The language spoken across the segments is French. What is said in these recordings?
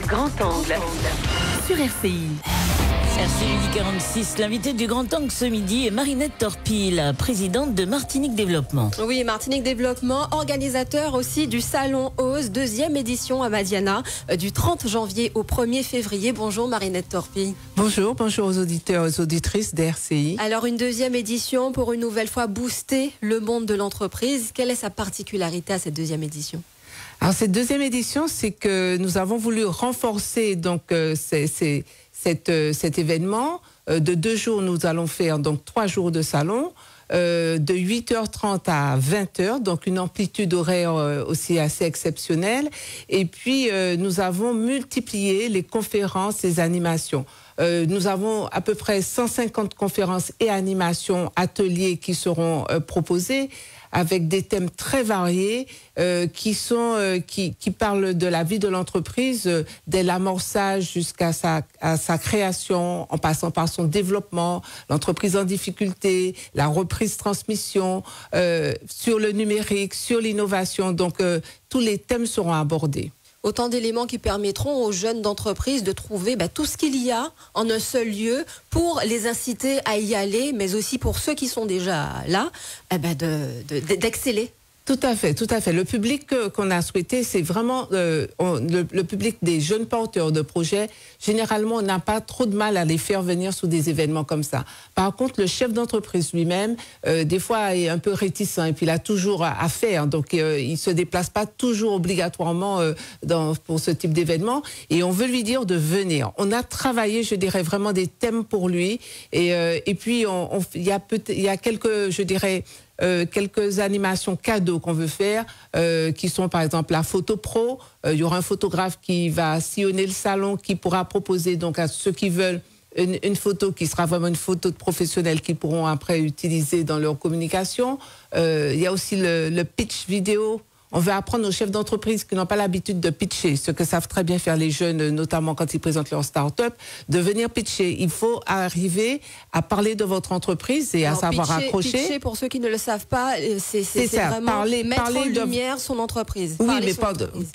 Grand Angle. Sur RCI. RCI 46, l'invité du Grand Angle ce midi est Marinette Torpille, la présidente de Martinique Développement. Oui, Martinique Développement, organisateur aussi du Salon Ose, 2e édition à Madiana, du 30 janvier au 1er février. Bonjour Marinette Torpille. Bonjour aux auditeurs et aux auditrices d'RCI. Alors une 2e édition pour une nouvelle fois booster le monde de l'entreprise. Quelle est sa particularité à cette 2e édition ? Alors cette 2e édition, c'est que nous avons voulu renforcer donc cet événement. De 2 jours, nous allons faire donc 3 jours de salon, de 8h30 à 20h, donc une amplitude horaire aussi assez exceptionnelle. Et puis, nous avons multiplié les conférences, les animations. Nous avons à peu près 150 conférences et animations, ateliers qui seront proposés, avec des thèmes très variés qui parlent de la vie de l'entreprise, dès l'amorçage jusqu'à sa création, en passant par son développement, l'entreprise en difficulté, la reprise-transmission, sur le numérique, sur l'innovation. Donc, tous les thèmes seront abordés. Autant d'éléments qui permettront aux jeunes d'entreprise de trouver tout ce qu'il y a en un seul lieu pour les inciter à y aller, mais aussi pour ceux qui sont déjà là, d'exceller. Tout à fait, tout à fait. Le public qu'on a souhaité, c'est vraiment le public des jeunes porteurs de projets. Généralement, on n'a pas trop de mal à les faire venir sous des événements comme ça. Par contre, le chef d'entreprise lui-même, des fois, est un peu réticent et puis il a toujours à faire. Donc, il se déplace pas toujours obligatoirement pour ce type d'événement. Et on veut lui dire de venir. On a travaillé, je dirais, vraiment des thèmes pour lui. Et puis, il y a quelques, je dirais, quelques animations cadeaux qu'on veut faire, qui sont par exemple la photo pro. Il y aura un photographe qui va sillonner le salon, qui pourra proposer donc à ceux qui veulent une photo qui sera vraiment une photo de professionnels qu'ils pourront après utiliser dans leur communication. Il y a aussi le pitch vidéo. On veut apprendre aux chefs d'entreprise qui n'ont pas l'habitude de pitcher, ce que savent très bien faire les jeunes, notamment quand ils présentent leur start-up, de venir pitcher. Il faut arriver à parler de votre entreprise et à savoir accrocher. Pitcher, pour ceux qui ne le savent pas, c'est vraiment mettre en lumière son entreprise. Oui, mais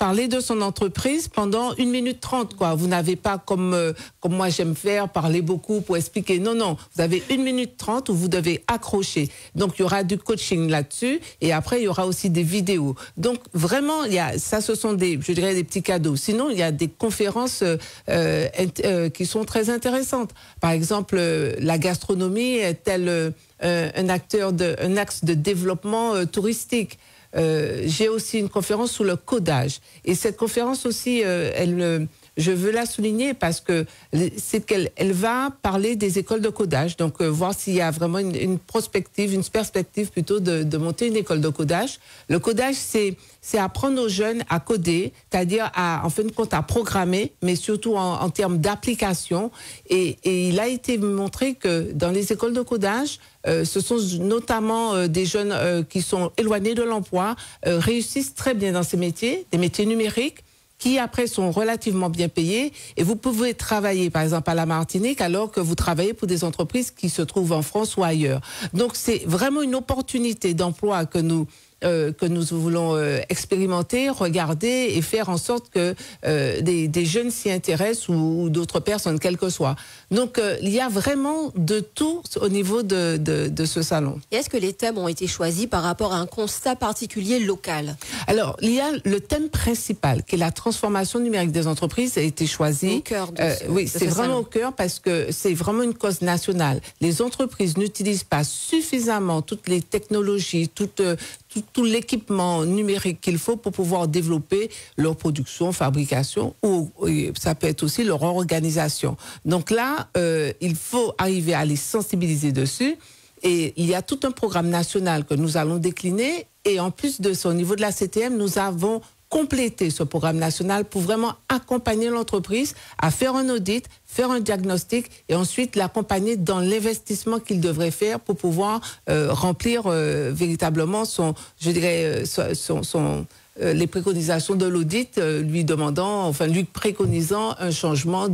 parler de son entreprise pendant 1 minute 30, quoi. Vous n'avez pas, comme moi j'aime faire, parler beaucoup pour expliquer. Non, non. Vous avez 1 minute 30 où vous devez accrocher. Donc, il y aura du coaching là-dessus et après, il y aura aussi des vidéos. Donc vraiment, ce sont des petits cadeaux. Sinon, il y a des conférences qui sont très intéressantes. Par exemple, la gastronomie est-elle un axe de développement touristique. J'ai aussi une conférence sur le codage. Et cette conférence aussi, je veux la souligner parce que c'est qu'elle va parler des écoles de codage. Donc, voir s'il y a vraiment une perspective plutôt de monter une école de codage. Le codage, c'est apprendre aux jeunes à coder, c'est-à-dire en fin de compte à programmer, mais surtout en termes d'application. Et il a été montré que dans les écoles de codage, ce sont notamment des jeunes qui sont éloignés de l'emploi, réussissent très bien dans ces métiers, des métiers numériques, qui après sont relativement bien payés, et vous pouvez travailler par exemple à la Martinique alors que vous travaillez pour des entreprises qui se trouvent en France ou ailleurs. Donc c'est vraiment une opportunité d'emploi que nous voulons expérimenter, regarder et faire en sorte que des jeunes s'y intéressent ou d'autres personnes, quelles que soient. Donc, il y a vraiment de tout au niveau de ce salon. Et est-ce que les thèmes ont été choisis par rapport à un constat particulier local ? Alors, il y a le thème principal, qui est la transformation numérique des entreprises, a été choisi. Au cœur oui, c'est vraiment au cœur parce que c'est vraiment une cause nationale. Les entreprises n'utilisent pas suffisamment toutes les technologies, tout l'équipement numérique qu'il faut pour pouvoir développer leur production, fabrication, ou ça peut être aussi leur organisation. Donc là, il faut arriver à les sensibiliser dessus. Et il y a tout un programme national que nous allons décliner. Et en plus de ça, au niveau de la CTM, nous avons complété ce programme national pour vraiment accompagner l'entreprise à faire un audit, faire un diagnostic et ensuite l'accompagner dans l'investissement qu'il devrait faire pour pouvoir remplir véritablement son les préconisations de l'audit, lui préconisant un changement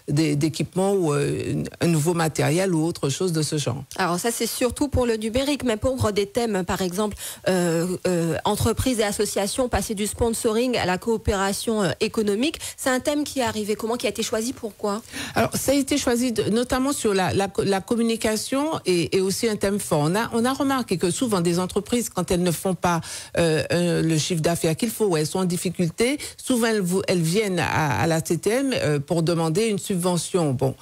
d'équipement ou un nouveau matériel ou autre chose de ce genre. Alors ça, c'est surtout pour le numérique, mais pour des thèmes, par exemple, entreprises et associations, passer du sponsoring à la coopération économique, c'est un thème qui est arrivé comment, qui a été choisi, pourquoi? Alors, ça a été choisi notamment sur la communication et aussi un thème fort. On a remarqué que souvent des entreprises, quand elles ne font pas le chiffre d'affaires qu'il faut, ou elles sont en difficulté, souvent elles viennent à la CTM pour demander une subvention. Bon,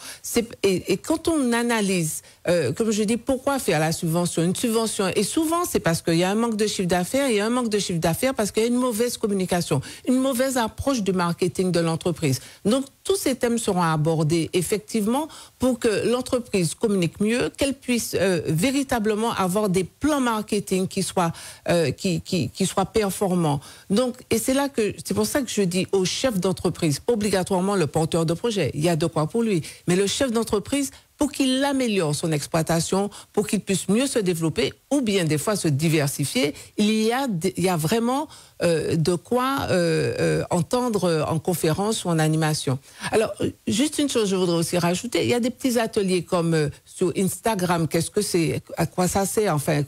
et quand on analyse, comme je dis, pourquoi faire la subvention? Une subvention, et souvent c'est parce qu'il y a un manque de chiffre d'affaires, et un manque de chiffre d'affaires parce qu'il y a une mauvaise communication, une mauvaise approche du marketing de l'entreprise. Donc, tous ces thèmes seront abordés effectivement pour que l'entreprise communique mieux, qu'elle puisse véritablement avoir des plans marketing qui soient performants. Donc, et c'est pour ça que je dis au chef d'entreprise, pas obligatoirement le porteur de projet, il y a de quoi pour lui, mais le chef d'entreprise, pour qu'il améliore son exploitation, pour qu'il puisse mieux se développer ou bien des fois se diversifier, il y a vraiment de quoi entendre en conférence ou en animation. Alors, juste une chose, je voudrais aussi rajouter, il y a des petits ateliers comme sur Instagram, qu'est-ce que c'est, à quoi ça sert, enfin,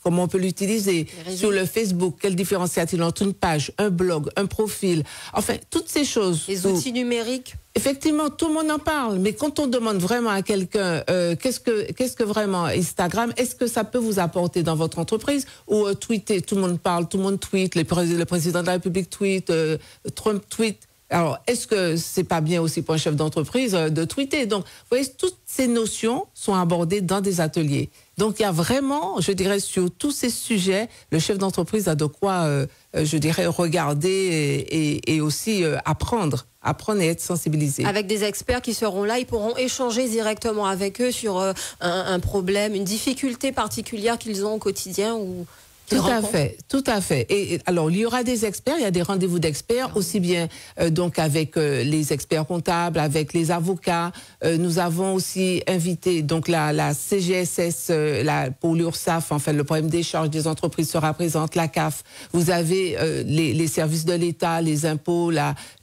comment on peut l'utiliser, sur le Facebook, quelle différence y a-t-il entre une page, un blog, un profil, enfin, toutes ces choses. Les outils numériques. Effectivement, tout le monde en parle, mais quand on demande vraiment à quelqu'un qu'est-ce que vraiment Instagram, est-ce que ça peut vous apporter dans votre entreprise, ou tweeter, tout le monde parle, tout le monde tweet, le président de la République tweet, Trump tweet. Alors, est-ce que c'est pas bien aussi pour un chef d'entreprise de tweeter? Donc, vous voyez, toutes ces notions sont abordées dans des ateliers. Donc, il y a vraiment, je dirais, sur tous ces sujets, le chef d'entreprise a de quoi, je dirais, regarder et aussi apprendre et être sensibilisé. Avec des experts qui seront là, ils pourront échanger directement avec eux sur un problème, une difficulté particulière qu'ils ont au quotidien ou... Tout à fait. Et alors, il y aura des experts, il y a des rendez-vous d'experts, aussi bien donc avec les experts comptables, avec les avocats. Nous avons aussi invité donc la CGSS pour l'URSSAF, enfin le problème des charges des entreprises sera présente, la CAF. Vous avez les services de l'État, les impôts,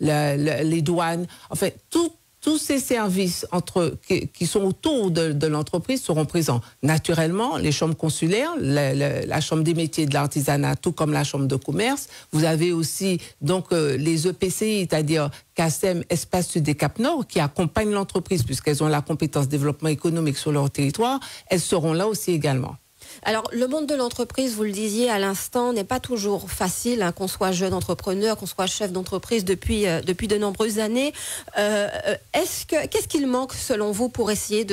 les douanes, enfin tous ces services qui sont autour de l'entreprise seront présents. Naturellement, les chambres consulaires, la chambre des métiers et de l'artisanat, tout comme la chambre de commerce. Vous avez aussi donc les EPCI, c'est-à-dire CACEM, Espace Sud et Cap Nord, qui accompagnent l'entreprise puisqu'elles ont la compétence développement économique sur leur territoire. Elles seront là aussi également. Alors, le monde de l'entreprise, vous le disiez à l'instant, n'est pas toujours facile, hein, qu'on soit jeune entrepreneur, qu'on soit chef d'entreprise depuis de nombreuses années. Qu'est-ce qu'il manque, selon vous, pour essayer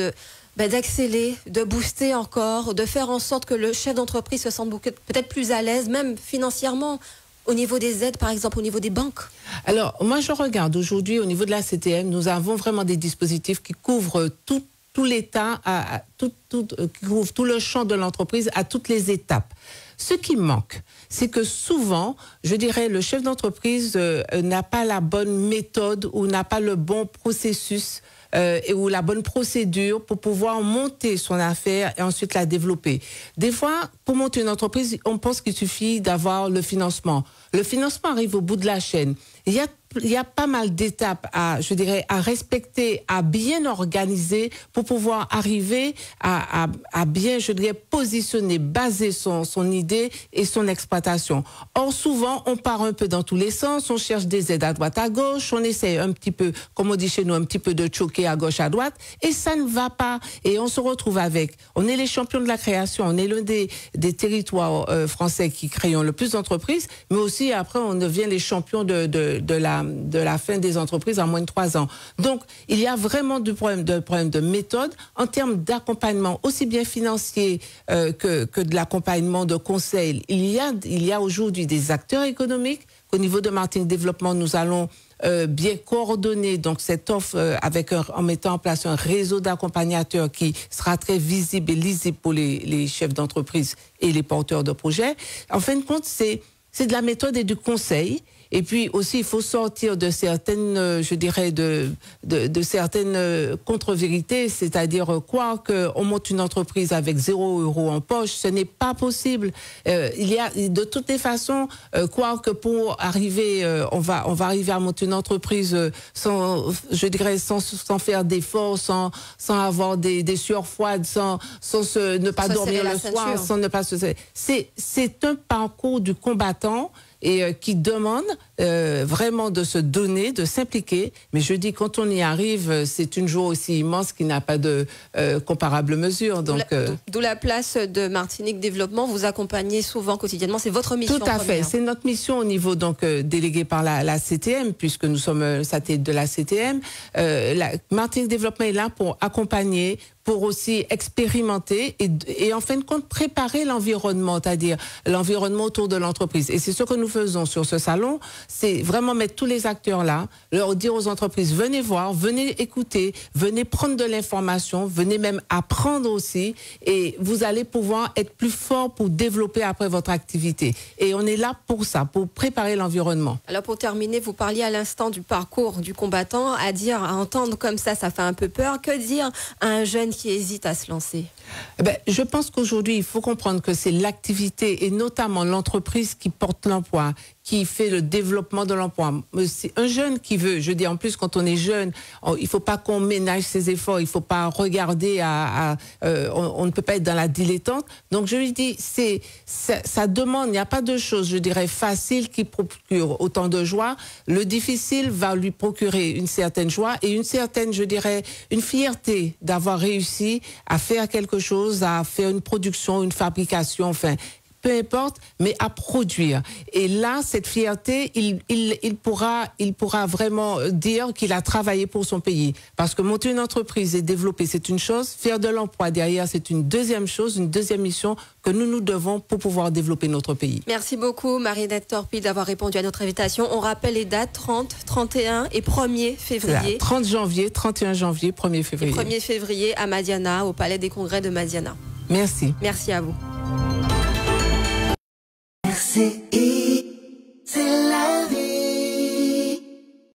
d'accélérer, de booster encore, de faire en sorte que le chef d'entreprise se sente peut-être plus à l'aise, même financièrement, au niveau des aides, par exemple, au niveau des banques? Alors, moi, je regarde aujourd'hui, au niveau de la CTM, nous avons vraiment des dispositifs qui couvrent tout l'État, qui couvre tout le champ de l'entreprise à toutes les étapes. Ce qui manque, c'est que souvent, je dirais, le chef d'entreprise n'a pas la bonne méthode ou n'a pas le bon processus ou la bonne procédure pour pouvoir monter son affaire et ensuite la développer. Des fois, pour monter une entreprise, on pense qu'il suffit d'avoir le financement. Le financement arrive au bout de la chaîne. Il y a pas mal d'étapes à respecter, à bien organiser pour pouvoir arriver à bien, je dirais, positionner, baser son idée et son exploitation. Or, souvent, on part un peu dans tous les sens, on cherche des aides à droite, à gauche, on essaie un petit peu, comme on dit chez nous, un petit peu de choquer à gauche, à droite, et ça ne va pas. Et on se retrouve on est les champions de la création, on est l'un des territoires français qui créent le plus d'entreprises, mais aussi après, on devient les champions de la fin des entreprises en moins de 3 ans. Donc, il y a vraiment du problème de méthode en termes d'accompagnement, aussi bien financier que de l'accompagnement de conseil. Il y a aujourd'hui des acteurs économiques qu'au niveau de marketing développement, nous allons bien coordonner donc cette offre en mettant en place un réseau d'accompagnateurs qui sera très visible et lisible pour les chefs d'entreprise et les porteurs de projets. En fin de compte, c'est de la méthode et du conseil. Et puis aussi, il faut sortir de certaines, je dirais, de certaines contre-vérités, c'est-à-dire croire qu'on monte une entreprise avec 0 € en poche, ce n'est pas possible. Il y a de toutes les façons croire que pour arriver, on va arriver à monter une entreprise sans, je dirais, sans faire d'efforts, sans avoir des sueurs froides, sans ne pas dormir le soir, sans ne pas se... C'est un parcours du combattant et qui demande vraiment de se donner, de s'impliquer. Mais je dis, quand on y arrive, c'est une joie aussi immense qui n'a pas de comparable mesure. D'où la place de Martinique Développement. Vous accompagnez souvent, quotidiennement. C'est votre mission. Tout à fait. C'est notre mission au niveau délégué par la CTM, puisque nous sommes satellite de la CTM. Martinique Développement est là pour accompagner, pour aussi expérimenter et en fin de compte préparer l'environnement, c'est-à-dire l'environnement autour de l'entreprise. Et c'est ce que nous faisons sur ce salon, c'est vraiment mettre tous les acteurs là, leur dire aux entreprises, venez voir, venez écouter, venez prendre de l'information, venez même apprendre aussi, et vous allez pouvoir être plus fort pour développer après votre activité. Et on est là pour ça, pour préparer l'environnement. Alors pour terminer, vous parliez à l'instant du parcours du combattant, à entendre comme ça fait un peu peur. Que dire à un jeune qui hésite à se lancer? Je pense qu'aujourd'hui, il faut comprendre que c'est l'activité et notamment l'entreprise qui porte l'emploi, qui fait le développement de l'emploi. C'est un jeune qui veut, je dis en plus quand on est jeune, il ne faut pas qu'on ménage ses efforts, il ne faut pas regarder on ne peut pas être dans la dilettante. Donc je lui dis, ça demande, il n'y a pas de choses, je dirais, faciles qui procurent autant de joie. Le difficile va lui procurer une certaine joie et une certaine, je dirais, une fierté d'avoir réussi à faire quelque chose, à faire une production, une fabrication, enfin, peu importe, mais à produire. Et là, cette fierté, il pourra vraiment dire qu'il a travaillé pour son pays. Parce que monter une entreprise et développer, c'est une chose. Faire de l'emploi derrière, c'est une deuxième chose, une deuxième mission que nous devons pour pouvoir développer notre pays. Merci beaucoup, Marinette Torpil, d'avoir répondu à notre invitation. On rappelle les dates 30, 31 et 1er février. 30 janvier, 31 janvier, 1er février. Et 1er février à Madiana, au Palais des Congrès de Madiana. Merci. Merci à vous. RC.